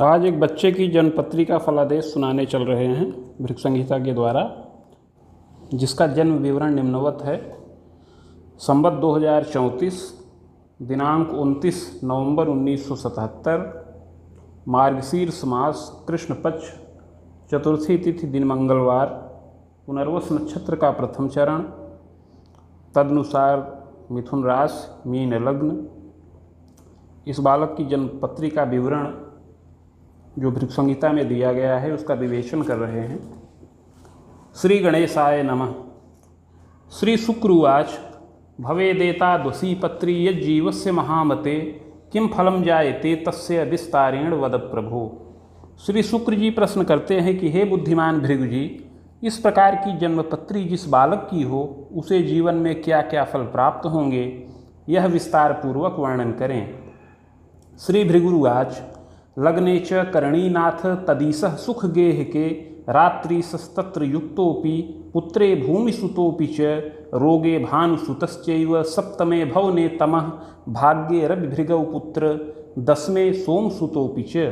आज एक बच्चे की जन्मपत्री का फलादेश सुनाने चल रहे हैं भृगु संहिता के द्वारा, जिसका जन्म विवरण निम्नवत है। संवत 2034, दिनांक 29 नवंबर 1977, मार्गशीर्ष मास कृष्ण पक्ष, चतुर्थी तिथि दिन मंगलवार, पुनर्वस नक्षत्र का प्रथम चरण, तदनुसार मिथुन राशि, मीन लग्न। इस बालक की जन्मपत्री का विवरण जो भृगु संहिता में दिया गया है उसका विवेचन कर रहे हैं। श्री गणेशाय नमः। श्री शुक्र उवाच भवेदेताद्वसी पत्री यज्जीवस्य महामते किम फलम जायते तस्य विस्तारेण वद प्रभो। श्री शुक्र जी प्रश्न करते हैं कि हे बुद्धिमान भृगु जी, इस प्रकार की जन्मपत्री जिस बालक की हो उसे जीवन में क्या क्या फल प्राप्त होंगे, यह विस्तार पूर्वक वर्णन करें। श्री भृगुरुवाच लग्ने च करणीनाथ तदीसः सुख गेह के रात्रिस्तत्र युक्तोपि पुत्रे भूमिसुतोपि च रोगे भानुसुतश्चैव सप्तमे भवने तमः भाग्ये रविभृगौ पुत्र दसवें सोमसुतोपि च।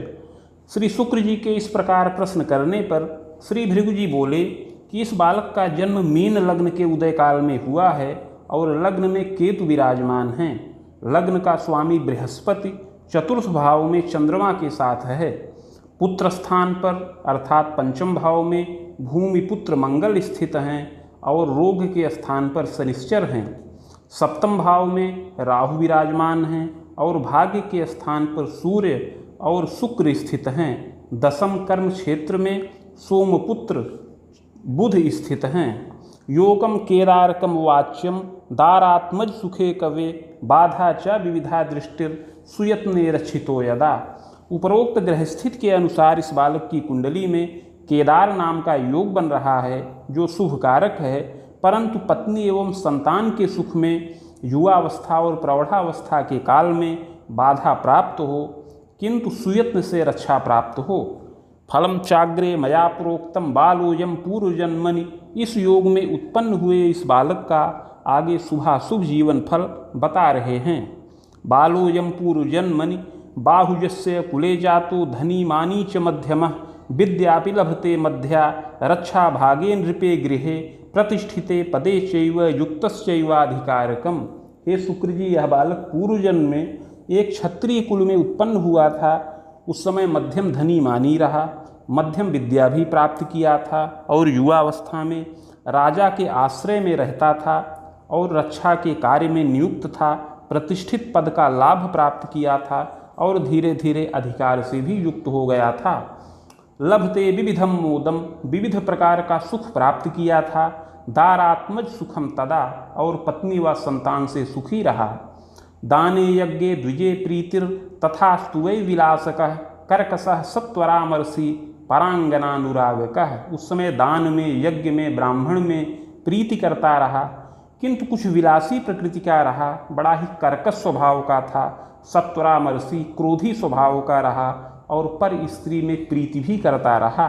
श्री शुक्र जी के इस प्रकार प्रश्न करने पर श्री भृगु जी बोले कि इस बालक का जन्म मीन लग्न के उदय काल में हुआ है और लग्न में केतु विराजमान हैं। लग्न का स्वामी बृहस्पति चतुर्थ भाव में चंद्रमा के साथ है। पुत्र स्थान पर अर्थात पंचम भाव में भूमि पुत्र मंगल स्थित हैं और रोग के स्थान पर शनिश्चर हैं। सप्तम भाव में राहु विराजमान हैं और भाग्य के स्थान पर सूर्य और शुक्र स्थित हैं। दसम कर्म क्षेत्र में सोमपुत्र बुध स्थित हैं। योगम केदारकम वाच्यम दारात्मज सुखे कवे बाधा च विविधा दृष्टिर सुयत्ने रक्षितो यदा। उपरोक्त ग्रहस्थित के अनुसार इस बालक की कुंडली में केदार नाम का योग बन रहा है जो शुभ कारक है, परंतु पत्नी एवं संतान के सुख में युवावस्था और प्रौढ़ावस्था के काल में बाधा प्राप्त हो, किंतु सुयत्न से रक्षा प्राप्त हो। फलम चाग्रे मया प्रोक्तम बालोयम पूर्वजन्मनि। इस योग में उत्पन्न हुए इस बालक का आगे शुभाशुभ जीवन फल बता रहे हैं। बालोयम पूर्वजन्मनि बाहुजस्य कुले जातो धनी मानी च मध्यमः विद्यापि लभते मध्या रक्षा भागे नृपे गृहे प्रतिष्ठिते पदे चैव युक्तश्चैवाधिकारकम। हे शुक्र जी, यह बालक पूर्व जन्म में एक क्षत्रिय कुल में उत्पन्न हुआ था। उस समय मध्यम धनी मानी रहा, मध्यम विद्या भी प्राप्त किया था और युवावस्था में राजा के आश्रय में रहता था और रक्षा के कार्य में नियुक्त था। प्रतिष्ठित पद का लाभ प्राप्त किया था और धीरे धीरे अधिकार से भी युक्त हो गया था। लभते विविधम मोदम, विविध प्रकार का सुख प्राप्त किया था। दारात्मज सुखम तदा, और पत्नी व संतान से सुखी रहा। दाने यज्ञे द्विजे प्रीतिर तथा स्तुवै विलासकः कर्कशः सत्वरामर्षि परांगनानुरागकः। उस समय दान में, यज्ञ में, ब्राह्मण में प्रीति करता रहा, किंतु कुछ विलासी प्रकृति का रहा, बड़ा ही कर्कश स्वभाव का था। सत्वरामर्षि, क्रोधी स्वभाव का रहा और पर स्त्री में प्रीति भी करता रहा।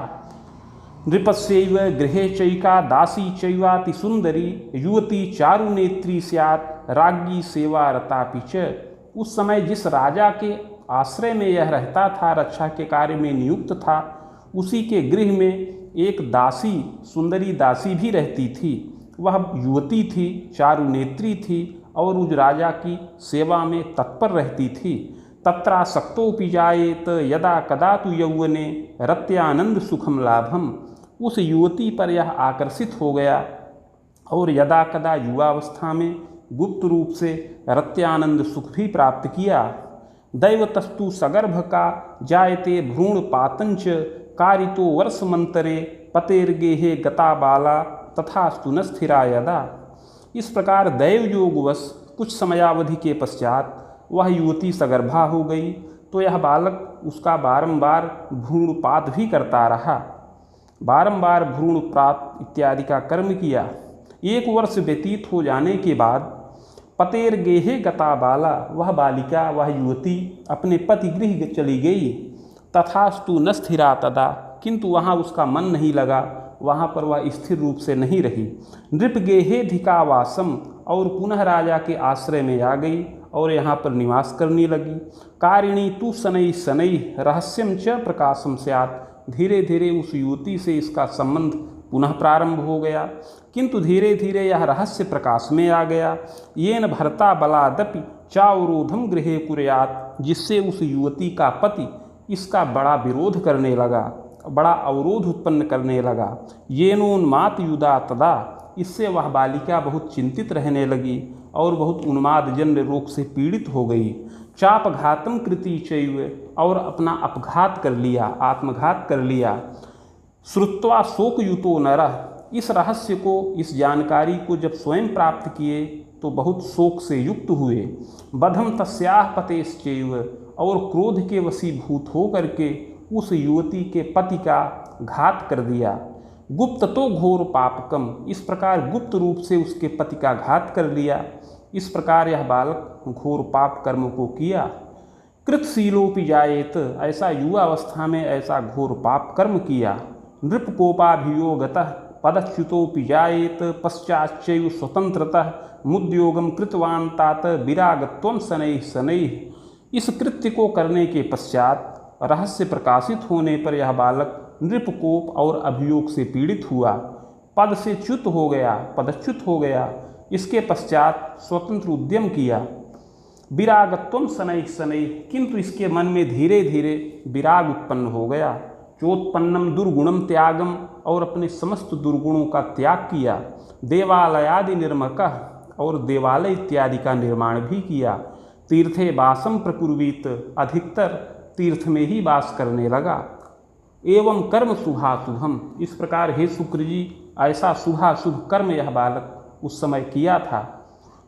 नृपस्यैव गृहे चैका दासी चैवाति सुंदरी युवती चारु नेत्री स्यात् राज्ञी सेवा रतापि च। उस समय जिस राजा के आश्रय में यह रहता था, रक्षा के कार्य में नियुक्त था, उसी के गृह में एक दासी, सुंदरी दासी भी रहती थी। वह युवती थी, चारु नेत्री थी और उस राजा की सेवा में तत्पर रहती थी। तत्रासक्तोऽपि जायेत यदा कदा तु यौवने रत्यानंद सुखम लाभम। उस युवती पर यह आकर्षित हो गया और यदा कदा युवावस्था में गुप्त रूप से रत्यानंद सुख भी प्राप्त किया। दैवतस्तु सगर्भ का जायते भ्रूण पातंच कारितो वर्षमंतरे पतेर्गेहे गता बाला तथास्तु न स्थिरा यदा। इस प्रकार दैव योगवश कुछ समयावधि के पश्चात वह युवती सगर्भा हो गई, तो यह बालक उसका बारंबार भ्रूणपात भी करता रहा। बारंबार भ्रूणपात इत्यादि का कर्म किया। 1 वर्ष व्यतीत हो जाने के बाद पतेर गेहे गता बाला, वह बालिका, वह युवती अपने पति गृह चली गई। तथास्तु न स्थिरा तदा, किंतु वहाँ उसका मन नहीं लगा, वहाँ पर वह स्थिर रूप से नहीं रही। नृप गेहे धिकावासम, और पुनः राजा के आश्रय में आ गई और यहाँ पर निवास करने लगी। कारिणी तु शनैः शनैः रहस्यम च प्रकाशम स्यात्। धीरे धीरे उस युवती से इसका संबंध पुनः प्रारंभ हो गया, किंतु धीरे धीरे यह रहस्य प्रकाश में आ गया। येन भर्ता बलादपि चावरोधम गृहे कुर्यात्, जिससे उस युवती का पति इसका बड़ा विरोध करने लगा, बड़ा अवरोध उत्पन्न करने लगा। येनोन्मात युदा तदा, इससे वह बालिका बहुत चिंतित रहने लगी और बहुत उन्मादजन्य रोग से पीड़ित हो गई। चापघातम कृति चैव, और अपना अपघात कर लिया, आत्मघात कर लिया। श्रुत्वा शोकयुतो नरः, इस रहस्य को, इस जानकारी को जब स्वयं प्राप्त किए तो बहुत शोक से युक्त हुए। बधम तस्याः पतेश्चैव, और क्रोध के वशीभूत हो करके उस युवती के पति का घात कर दिया। गुप्त तो घोर पापकम, इस प्रकार गुप्त रूप से उसके पति का घात कर लिया। इस प्रकार यह बालक घोर पाप कर्म को किया। कृतशीलोपि जायेत, ऐसा युवा अवस्था में ऐसा घोर पाप कर्म किया। नृपकोपाभियोगतः पदच्युतोपि जायेत, पश्चाच्चैव स्वतंत्रतः मुद्योगम कृतवान् तात विरागत्वं शनैः शनैः। इस कृत्य को करने के पश्चात रहस्य प्रकाशित होने पर यह बालक नृपकोप और अभियोग से पीड़ित हुआ, पद से च्युत हो गया, पदच्युत हो गया। इसके पश्चात स्वतंत्र उद्यम किया। विरागत्वम शनैः शनैः, किंतु इसके मन में धीरे धीरे विराग उत्पन्न हो गया। चोत्पन्नम दुर्गुणम त्यागम, और अपने समस्त दुर्गुणों का त्याग किया। देवालयादि निर्मकः, और देवालय इत्यादि का निर्माण भी किया। तीर्थे वासम प्रकुर्वीत, अधिकतर तीर्थ में ही वास करने लगा। एवं कर्म शुभाशुभम, इस प्रकार हे शुक्र जी ऐसा शुभाशुभ कर्म यह बालक उस समय किया था।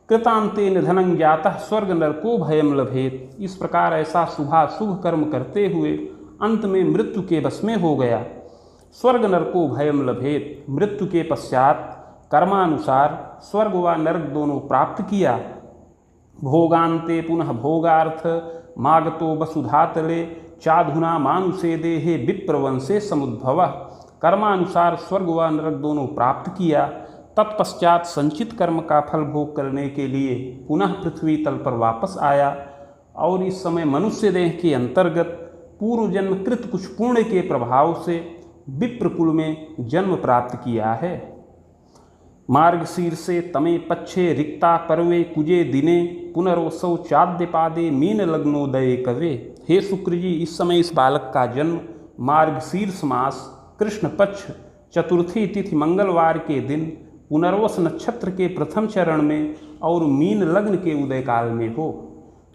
कृतांते निधनं ज्ञातः स्वर्ग नरको भयम लभेत, इस प्रकार ऐसा शुभाशुभ कर्म करते हुए अंत में मृत्यु के वश में हो गया। स्वर्ग नरको भयम लभेत, मृत्यु के पश्चात कर्मानुसार स्वर्ग व नरक दोनों प्राप्त किया। भोगांते पुनः भोगार्थ मागतो वसुधातले चाधुना मानुषे देहे विप्रवंशे समुद्भव, कर्मानुसार स्वर्ग व नरक दोनों प्राप्त किया। तत्पश्चात संचित कर्म का फल भोग करने के लिए पुनः पृथ्वी तल पर वापस आया और इस समय मनुष्य देह के अंतर्गत पूर्व जन्म कृत कुछ पुण्य के प्रभाव से विप्रकुल में जन्म प्राप्त किया है। मार्गशीर्षे तमे पक्षे रिक्ता पर्वे कुजे दिने पुनरोसौ चाद्यपादे मीन लग्नोदये कवे। हे शुक्र जी, इस समय इस बालक का जन्म मार्गशीर्ष मास कृष्ण पक्ष चतुर्थी तिथि मंगलवार के दिन पुनर्वस नक्षत्र के प्रथम चरण में और मीन लग्न के उदय काल में हो।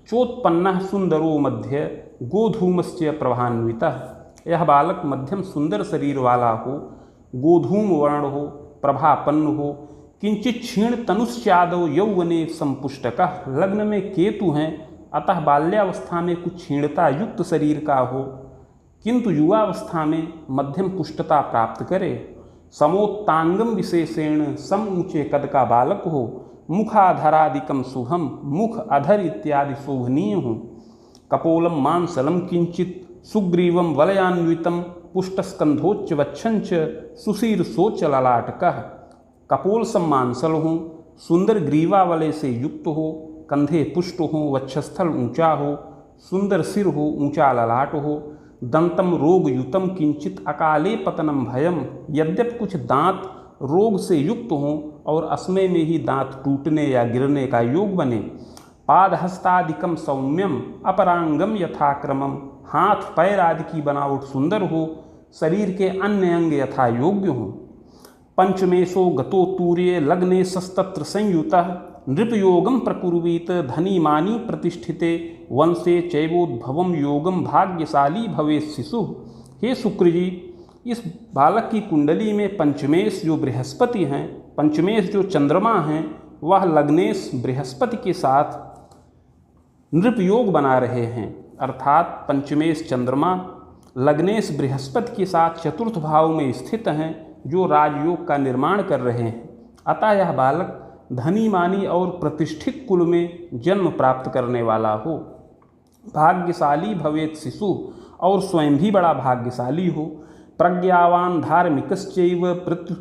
चोत्पन्न सुंदरो मध्य गोधूमस्य प्रभान्वितः, यह बालक मध्यम सुंदर शरीर वाला हो, गोधूम वर्ण हो, प्रभापन्न हो, किंचित क्षीण तनुश्चादो यौवने संपुष्टकः, लग्न में केतु हैं अतः बाल्यावस्था में कुछ क्षीणता युक्त शरीर का हो, किंतु युवावस्था में मध्यम पुष्टता प्राप्त करे। समोत्तांगम विशेषेण, सम ऊंचे कद का बालक हो, मुखाधरादिकम शुभम, मुख अधर इत्यादि शोभनीय हो। कपोलम मांसलम किंचित सुग्रीवम वलयान्वितम पुष्टस्कंधोच्च वक्षंच सुशीर्षोच्च ललाटकः, कपोल सम मांसल हो, सुंदर ग्रीवा वलय से युक्त हो, कंधे पुष्ट हो, वक्षस्थल ऊंचा हो, सुंदर सिर हो, ऊंचा ललाट हो। दंतम रोगयुतम किंचित अकाले पतनम भयम, यद्यप कुछ दांत रोग से युक्त हों और असमय में ही दांत टूटने या गिरने का योग बने। पादहस्तादिकम सौम्यम अपरांगम यथाक्रमम, हाथ पैर आदि की बनावट सुंदर हो, शरीर के अन्य अंग यथा योग्य हो। पंचमेशो गतो तूर्ये लग्ने सस्तत्र संयुतः, नृपयोगम प्रकुर्वीत धनीमानी प्रतिष्ठिते वंशे चैवोद्भवम योगम भाग्यशाली भवे शिशु। हे शुक्र जी, इस बालक की कुंडली में पंचमेश जो बृहस्पति हैं, पंचमेश जो चंद्रमा हैं, वह लग्नेश बृहस्पति के साथ नृपयोग बना रहे हैं, अर्थात पंचमेश चंद्रमा लग्नेश बृहस्पति के साथ चतुर्थ भाव में स्थित हैं जो राजयोग का निर्माण कर रहे हैं। अतः यह बालक धनी मानी और प्रतिष्ठित कुल में जन्म प्राप्त करने वाला हो। भाग्यशाली भवेत शिशु, और स्वयं भी बड़ा भाग्यशाली हो। प्रज्ञावान धार्मिकश्चैव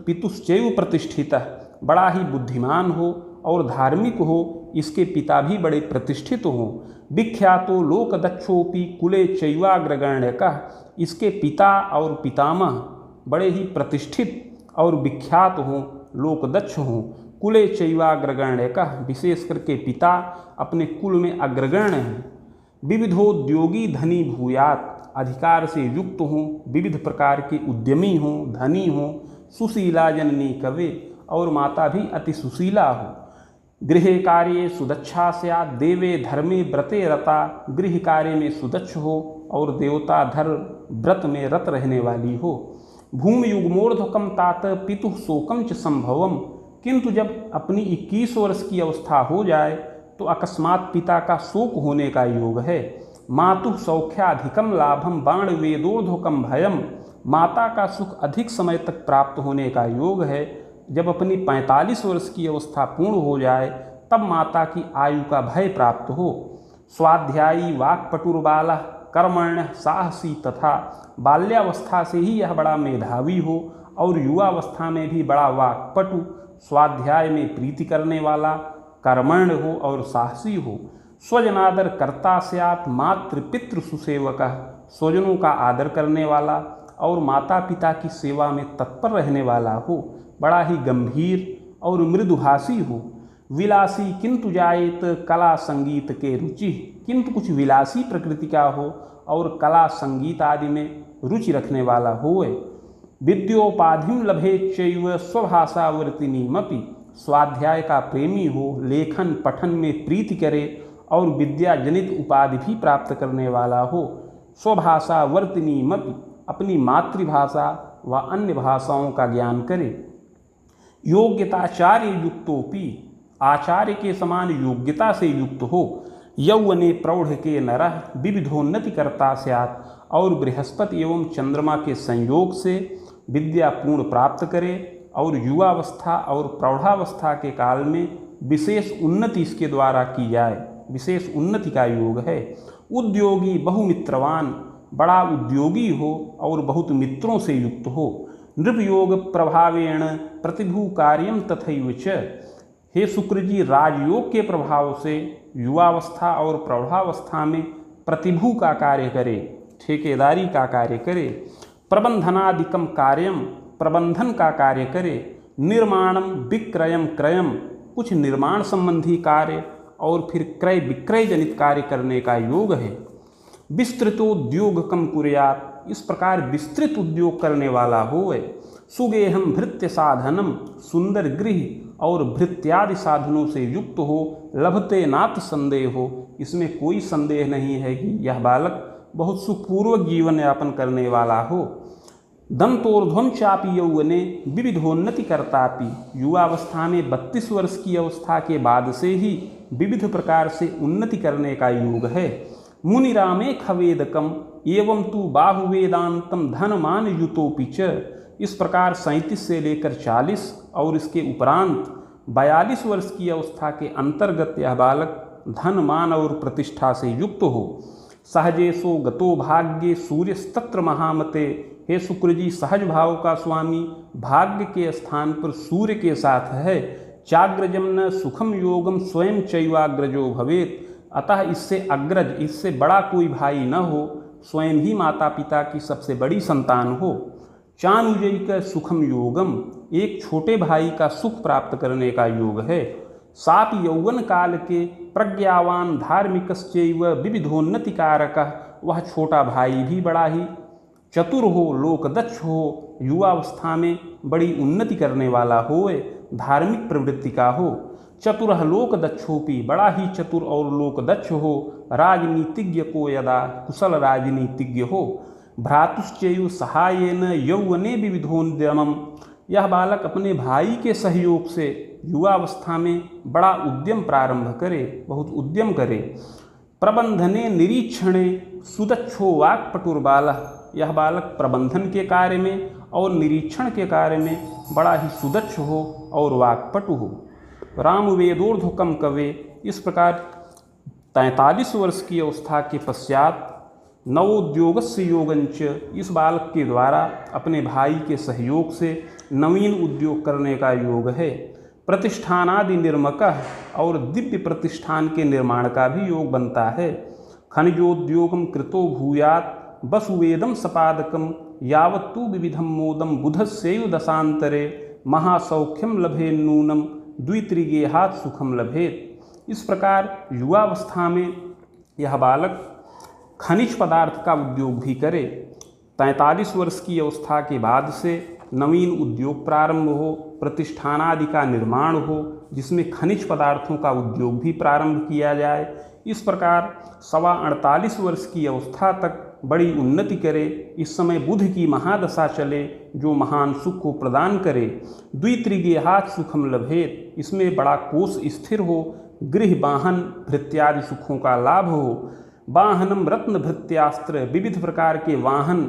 पितुश्चैव प्रतिष्ठितः, बड़ा ही बुद्धिमान हो और धार्मिक हो, इसके पिता भी बड़े प्रतिष्ठित हों। विख्यातो लोकदक्षोपि कुले चैवाग्रगण्यकः, इसके पिता और पितामह बड़े ही प्रतिष्ठित और विख्यात हों, लोकदक्ष हों। कुले चैवाग्रगण्यकः, विशेष करके पिता अपने कुल में अग्रगण्य हैं। विविधोद्योगी धनी भूयात्, अधिकार से युक्त हों, विविध प्रकार के उद्यमी हों, धनी हों। सुशीला जननी कवे, और माता भी अति सुशीला हो। गृह कार्ये सुदक्षा स्यात्, देवे धर्मे व्रते रता, गृह कार्य में सुदक्ष हो और देवता धर्म व्रत में रत रहने वाली हो। भूमि युग्मोर्ध्वकम तात पितुः शोकम च संभवम, किंतु जब अपनी 21 वर्ष की अवस्था हो जाए तो अकस्मात पिता का शोक होने का योग है। मातुः सौख्याधिकम लाभम बाण वेदोर्ध्वकम भयम, माता का सुख अधिक समय तक प्राप्त होने का योग है। जब अपनी 45 वर्ष की अवस्था पूर्ण हो जाए तब माता की आयु का भय प्राप्त हो। स्वाध्यायी वाक्पटुर्बालः कर्मण्य साहसी तथा, बाल्यावस्था से ही यह बड़ा मेधावी हो और युवावस्था में भी बड़ा वाक्पटु, स्वाध्याय में प्रीति करने वाला, कर्मण्य हो और साहसी हो। स्वजनादर कर्ता स्यात् मातृपितृ सुसेवकः, स्वजनों का आदर करने वाला और माता पिता की सेवा में तत्पर रहने वाला हो, बड़ा ही गंभीर और मृदुभाषी हो। विलासी किंतु जायेत कला संगीत के रुचि, किंतु कुछ विलासी प्रकृति का हो और कला संगीत आदि में रुचि रखने वाला होए। विद्योपाधिम लभेच्चैव स्वभाषावर्तिनीमपि, स्वाध्याय का प्रेमी हो, लेखन पठन में प्रीति करे और विद्या जनित उपाधि भी प्राप्त करने वाला हो। स्वभाषावर्तिनीमपि, अपनी मातृभाषा व अन्य भाषाओं का ज्ञान करे। योग्यताचार्य युक्तोपि, आचार्य के समान योग्यता से युक्त हो। यौवने प्रौढ़ के नरः विविधोन्नति करता स्यात्, और बृहस्पति एवं चंद्रमा के संयोग से विद्या पूर्ण प्राप्त करे और युवावस्था और प्रौढ़ावस्था के काल में विशेष उन्नति इसके द्वारा की जाए, विशेष उन्नति का योग है। उद्योगी बहुमित्रवान, बड़ा उद्योगी हो और बहुत मित्रों से युक्त हो। नृपयोग प्रभावेण प्रतिभु कार्यम तथैव च, हे शुक्र जी, राजयोग के प्रभाव से युवावस्था और प्रौढ़ावस्था में प्रतिभु का कार्य करे, ठेकेदारी का कार्य करे। प्रबंधनादिकम कार्यम, प्रबंधन का कार्य करे। निर्माणम विक्रयम क्रयम, कुछ निर्माण संबंधी कार्य और फिर क्रय विक्रय जनित कार्य करने का योग है। विस्तृतोद्योगकम कुर्यात्, इस प्रकार विस्तृत उद्योग करने वाला होए। सुगेहम भृत्य साधनम, सुंदर गृह और भृत्यादि साधनों से युक्त हो। लभते नाथ संदेह हो, इसमें कोई संदेह नहीं है कि यह बालक बहुत सुखपूर्वक जीवन यापन करने वाला हो। दंतोर्ध्वम चापि यौवने विविधोन्नति करतापि, युवावस्था में 32 वर्ष की अवस्था के बाद से ही विविध प्रकार से उन्नति करने का योग है। मुनिरामे खवेदकम एवं तु बाहुवेदांतम धनमान युतोपि च, इस प्रकार 37 से लेकर 40 और इसके उपरांत 42 वर्ष की अवस्था के अंतर्गत यह बालक धनमान और प्रतिष्ठा से युक्त हो। सहजेशो गतो भाग्ये सूर्यस्तत्र महामते, हे शुक्र जी, सहज भाव का स्वामी भाग्य के स्थान पर सूर्य के साथ है। चाग्रजम न सुखम योगम स्वयं चैवाग्रजो भवेत, अतः इससे अग्रज, इससे बड़ा कोई भाई न हो, स्वयं ही माता पिता की सबसे बड़ी संतान हो। चानुजयिक सुखम योगम, एक छोटे भाई का सुख प्राप्त करने का योग है। साप यौवन काल के प्रज्ञावान धार्मिकश्चैव विविधोन्नति कारकः, वह छोटा भाई भी बड़ा ही चतुर हो, लोकदक्ष हो, युवावस्था में बड़ी उन्नति करने वाला होए, धार्मिक प्रवृत्ति का हो। चतुरः लोकदक्षोपि, बड़ा ही चतुर और लोकदक्ष हो। राजनीतिज्ञ को यदा, कुशल राजनीतिज्ञ हो। भ्रातुश्चैव सहायेन यौवने विविधोद्यमम, यह बालक अपने भाई के सहयोग से युवावस्था में बड़ा उद्यम प्रारंभ करे, बहुत उद्यम करे। प्रबंधने निरीक्षणे सुदक्षो वाक्पटुर्बालः, यह बालक प्रबंधन के कार्य में और निरीक्षण के कार्य में बड़ा ही सुदक्ष हो और वाक्पटु हो। रामवेदोर्ध्वकम कवे, इस प्रकार 43 वर्ष की अवस्था के पश्चात नवोद्योगस्य योगंच, इस बालक के द्वारा अपने भाई के सहयोग से नवीन उद्योग करने का योग है। प्रतिष्ठानादि निर्मकः और दिव्य प्रतिष्ठान के निर्माण का भी योग बनता है। खनिजोद्योगम कृतो भूयात् वसुवेदम सपादकम यावत्तु विविधम मोदम बुधस्यैव दशांतरे महासौख्यम लभे नूनम द्वित्रिगेहात् सुखम लभेत। इस प्रकार युवावस्था में यह बालक खनिज पदार्थ का उद्योग भी करे। 43 वर्ष की अवस्था के बाद से नवीन उद्योग प्रारंभ हो, प्रतिष्ठानादि का निर्माण हो, जिसमें खनिज पदार्थों का उद्योग भी प्रारंभ किया जाए। इस प्रकार 48 वर्ष की अवस्था तक बड़ी उन्नति करे। इस समय बुध की महादशा चले जो महान सुख को प्रदान करे। द्वित्रिगेहात् सुखम लभेत, इसमें बड़ा कोष स्थिर हो, गृह वाहन भृत्यादि सुखों का लाभ हो। वाहनम रत्न भृत्यास्त्र, विविध प्रकार के वाहन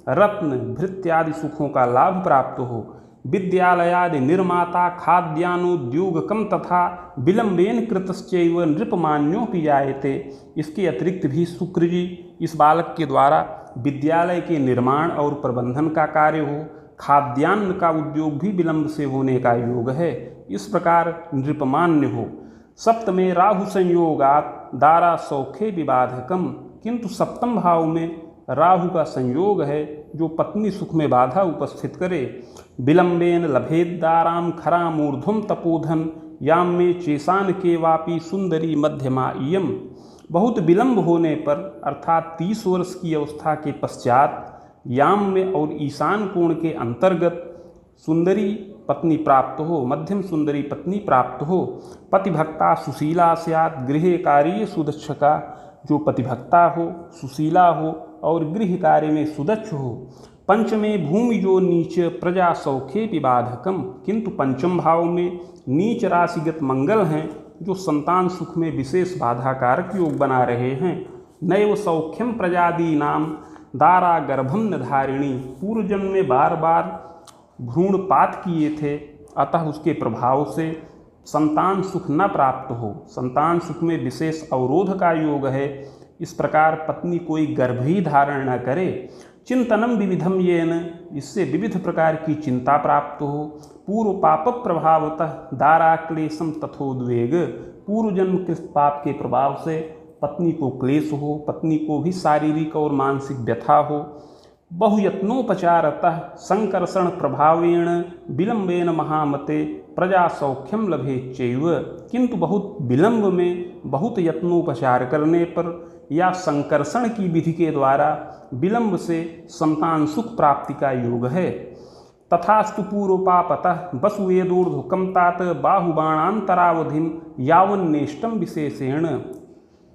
रत्न भृत्यादि सुखों का लाभ प्राप्त हो। विद्यालयादि निर्माता खाद्यान्नोद्योगकम तथा विलंबेन कृतश्चैव नृपमान्योऽपि जायते। इसके अतिरिक्त भी शुक्र जी इस बालक के द्वारा विद्यालय के निर्माण और प्रबंधन का कार्य हो, खाद्यान्न का उद्योग भी विलंब से होने का योग है, इस प्रकार नृपमान्य हो। सप्तमे राहु संयोगात दारा सौखे विबाधकम, किंतु सप्तम भाव में राहु का संयोग है जो पत्नी सुख में बाधा उपस्थित करे। विलंबेन लभेद दाराम खरामूर्ध्वम तपोधन याम में चेसान के वापी सुंदरी मध्यमा इयम। बहुत विलंब होने पर अर्थात 30 वर्ष की अवस्था के पश्चात याम में और ईशान कोण के अंतर्गत सुंदरी पत्नी प्राप्त हो, मध्यम सुंदरी पत्नी प्राप्त हो। पतिभक्ता सुशीला स्यात् गृहे कार्ये सुदक्षका, जो पतिभक्ता हो, सुशीला हो और गृह कार्य में सुदक्ष हो। पंचमे भूमि जो नीच प्रजा सौखे विबाधकम, किंतु पंचम भाव में नीच राशिगत मंगल हैं जो संतान सुख में विशेष बाधाकारक योग बना रहे हैं। नैव सौख्यम प्रजादी नाम दारा गर्भम निर्धारिणी, पूर्व जन्म में बार बार भ्रूणपात किए थे, अतः उसके प्रभाव से संतान सुख न प्राप्त हो। संतान सुख में विशेष अवरोध का योग है। इस प्रकार पत्नी कोई गर्भ ही धारण न करे। चिंतनम विविधम येन, इससे विविध प्रकार की चिंता प्राप्त हो। पूर्व पाप प्रभावतः दारा क्लेशम तथोद्वेग, पूर्व जन्म के पाप के प्रभाव से पत्नी को क्लेश हो, पत्नी को भी शारीरिक और मानसिक व्यथा हो। बहुयत्नोपचारतः संकर्षण प्रभावेण विलंबेन महामते प्रजा सौख्यम लभेच्चैव, किंतु बहुत विलंब में बहुत यत्नोपचार करने पर या संकर्षण की विधि के द्वारा विलंब से संतान सुख प्राप्ति का योग है। तथास्तु पूर्वपापतः वसुवेदोर्ध्वकम तात बाहुबाणांतरावधिम यावन्नेष्टम विशेषेण,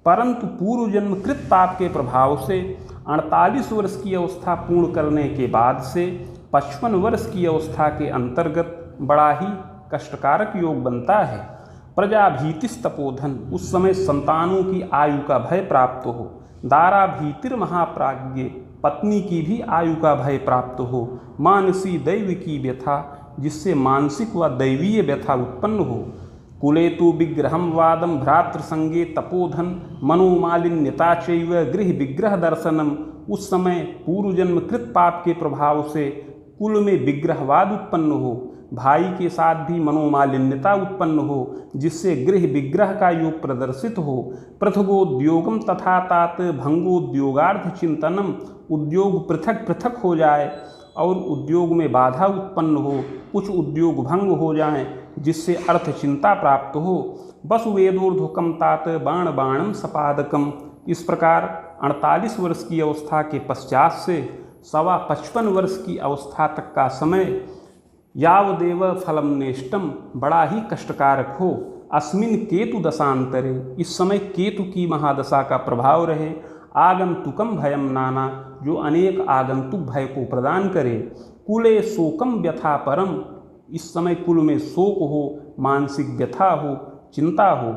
परंतु पूर्व जन्म कृत पाप के प्रभाव से 48 वर्ष की अवस्था पूर्ण करने के बाद से 55 वर्ष की अवस्था के अंतर्गत बड़ा ही कष्टकारक योग बनता है। प्रजा भीतिस तपोधन, उस समय संतानों की आयु का भय प्राप्त हो। दारा भीतिर महाप्राज्ञ, पत्नी की भी आयु का भय प्राप्त हो। मानसी दैव की व्यथा, जिससे मानसिक व दैवीय व्यथा उत्पन्न हो। कुलेतु विग्रहम वादम भ्रातृसंगे तपोधन मनोमालिन्यता चैव गृह विग्रह दर्शनम, उस समय पूर्व जन्म कृत पाप के प्रभाव से कुल में विग्रहवाद उत्पन्न हो, भाई के साथ भी मनोमालिन्यता उत्पन्न हो, जिससे गृह विग्रह का योग प्रदर्शित हो। पृथगोद्योगम तथा तात भंगोद्योगार्थ चिंतनम, उद्योग पृथक पृथक हो जाए और उद्योग में बाधा उत्पन्न हो, कुछ उद्योग भंग हो जाएं, जिससे अर्थ चिंता प्राप्त हो। वसुवेदोर्ध्वकम तात बाण बाणम सपादकम, इस प्रकार 48 वर्ष की अवस्था के पश्चात से 55 वर्ष की अवस्था तक का समय यावदेव फलम नेष्टम, बड़ा ही कष्टकारक हो। अस्मिन केतु दशांतरे, इस समय केतु की महादशा का प्रभाव रहे। आगंतुकम भयम नाना, जो अनेक आगंतुक भय को प्रदान करे। कुले शोकम व्यथा परम, इस समय कुल में शोक हो, मानसिक व्यथा हो, चिंता हो।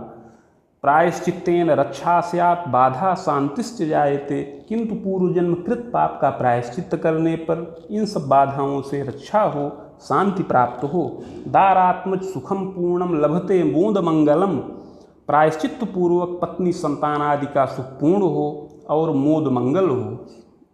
प्रायश्चित्तेन रक्षा स्यात् बाधा शांतिश्च जायते, किंतु पूर्व जन्म कृत पाप का प्रायश्चित्त करने पर इन सब बाधाओं से रक्षा हो, शांति प्राप्त हो। दारात्मज सुखम पूर्णम लभते मोद मंगलम, प्रायश्चित्त पूर्वक पत्नी संतान आदि का सुख पूर्ण हो और मोद मंगल हो,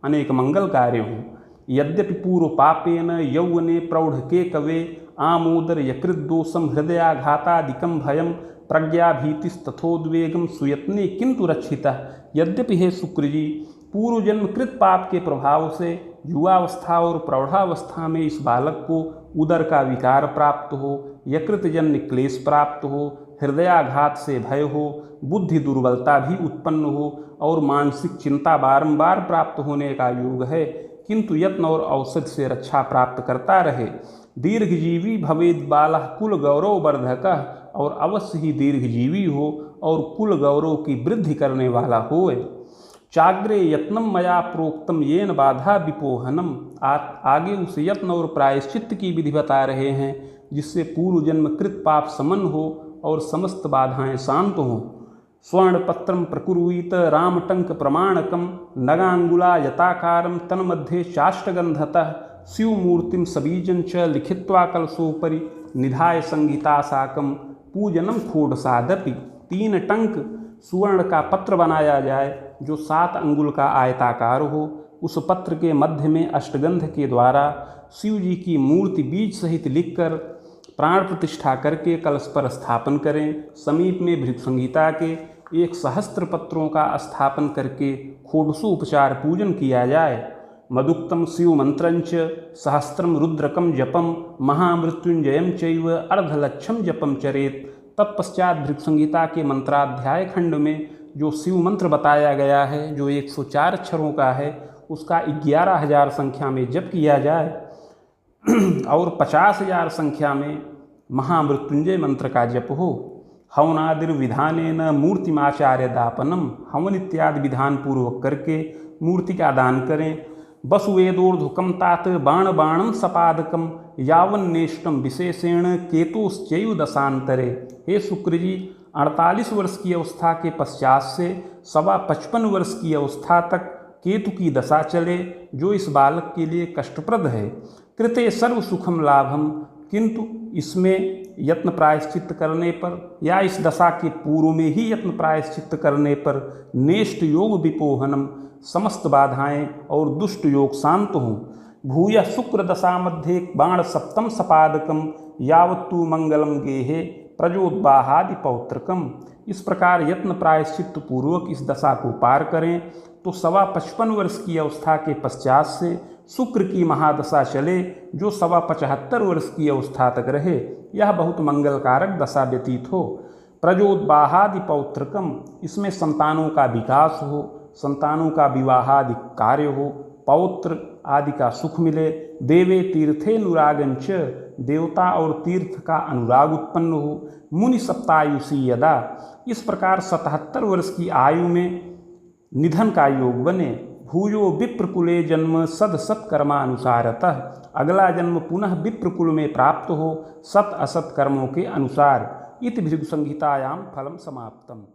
अनेक मंगल कार्य हो। यद्यपि पूर्व पापेन यौवने प्रौढ़ के कवे आमोदर यकृत दोषम हृदयाघातादिकं भयम प्रज्ञाभीतिस्तथोद्वेगम सुयत्ने किंतु रक्षिता। यद्यपि हे शुक्र जी, पूर्व जन्म कृत पाप के प्रभाव से युवावस्था और प्रौढ़ावस्था में इस बालक को उदर का विकार प्राप्त हो, यकृत जन्य क्लेश प्राप्त हो, हृदयाघात से भय हो, बुद्धि दुर्बलता भी उत्पन्न हो और मानसिक चिंता बारंबार प्राप्त होने का योग है, किंतु यत्न और औषध से रक्षा प्राप्त करता रहे। दीर्घजीवी भवेद बालः कुल गौरव वर्धकः, और अवश्य ही दीर्घजीवी हो और कुल गौरव की वृद्धि करने वाला होए। चाग्रे यत्नम मया प्रोक्तम येन बाधा विपोहनम, आगे उस यत्न और प्रायश्चित्त की विधि बता रहे हैं जिससे पूर्व जन्म कृत पाप समन हो और समस्त बाधाएं शांत हों। स्वर्णपत्रम प्रकुर्वीत रामटंक प्रमाणकम नगांगुला यताकारम तन्मध्ये चाष्टगंधतः शिवमूर्तिम सबीजं च लिखित्वा कलशोपरि निधाय संगीता साकम पूजनम खोडसादपि। 3 टंक सुवर्ण का पत्र बनाया जाए जो 7 अंगुल का आयताकार हो। उस पत्र के मध्य में अष्टगंध के द्वारा शिव जी की मूर्ति बीज सहित लिखकर प्राण प्रतिष्ठा करके कलश पर स्थापन करें। समीप में भृगुसंहिता के 1 सहस्त्र पत्रों का स्थापन करके खोडसोपचार पूजन किया जाए। मदुक्तम शिव मंत्रंच सहस्त्रम रुद्रकम जपम महामृत्युंजयम चैव अर्धलक्षम जपम चरेत। तत्पश्चात भृगुसंहिता के मंत्राध्याय खंड में जो शिव मंत्र बताया गया है, जो 104 अक्षरों का है, उसका 11,000 संख्या में जप किया जाए और 50,000 संख्या में महामृत्युंजय मंत्र का जप हो। हवनादिर विधानेन मूर्तिमाचार्य दापनम, हवन इत्यादि विधान पूर्वक करके मूर्ति का दान करें। वसुवेदोर्धुकम तात बाण बाणम सपादकम यावन्नेष्टम विशेषेण केतुश्चैव दशांतरे। हे शुक्र जी, 48 वर्ष की अवस्था के पश्चात से 55 वर्ष की अवस्था तक केतु की दशा चले, जो इस बालक के लिए कष्टप्रद है। कृते सर्व सुखम लाभम, किंतु इसमें यत्न प्रायश्चित्त करने पर या इस दशा के पूर्व में ही यत्न प्रायश्चित्त करने पर नेष्ट योग विपोहनम, समस्त बाधाएं और दुष्ट योग शांत हों। भूय शुक्र दशा मध्ये बाण सप्तम सपादकम यावत्तु मंगलम गेहे प्रजोद्बाहादि पौत्रकम। इस प्रकार यत्न प्रायश्चित्त पूर्वक इस दशा को पार करें तो 55 वर्ष की अवस्था के पश्चात से शुक्र की महादशा चले, जो 75 वर्ष की अवस्था तक रहे। यह बहुत मंगलकारक दशा व्यतीत हो। प्रजोद्बाहादि पौत्रकम, इसमें संतानों का विकास हो, संतानों का विवाहादि कार्य हो, पौत्र आदि का सुख मिले। देवे तीर्थे अनुरागंच, देवता और तीर्थ का अनुराग उत्पन्न हो। मुनि सप्तायुषी यदा, इस प्रकार 77 वर्ष की आयु में निधन का योग बने। भूयो विप्रकुले जन्म सद सत्कर्मानुसारतः, अगला जन्म पुनः विप्रकुल में प्राप्त हो सत असत कर्मों के अनुसार। इति भृगुसंहितायां फलम समाप्तम।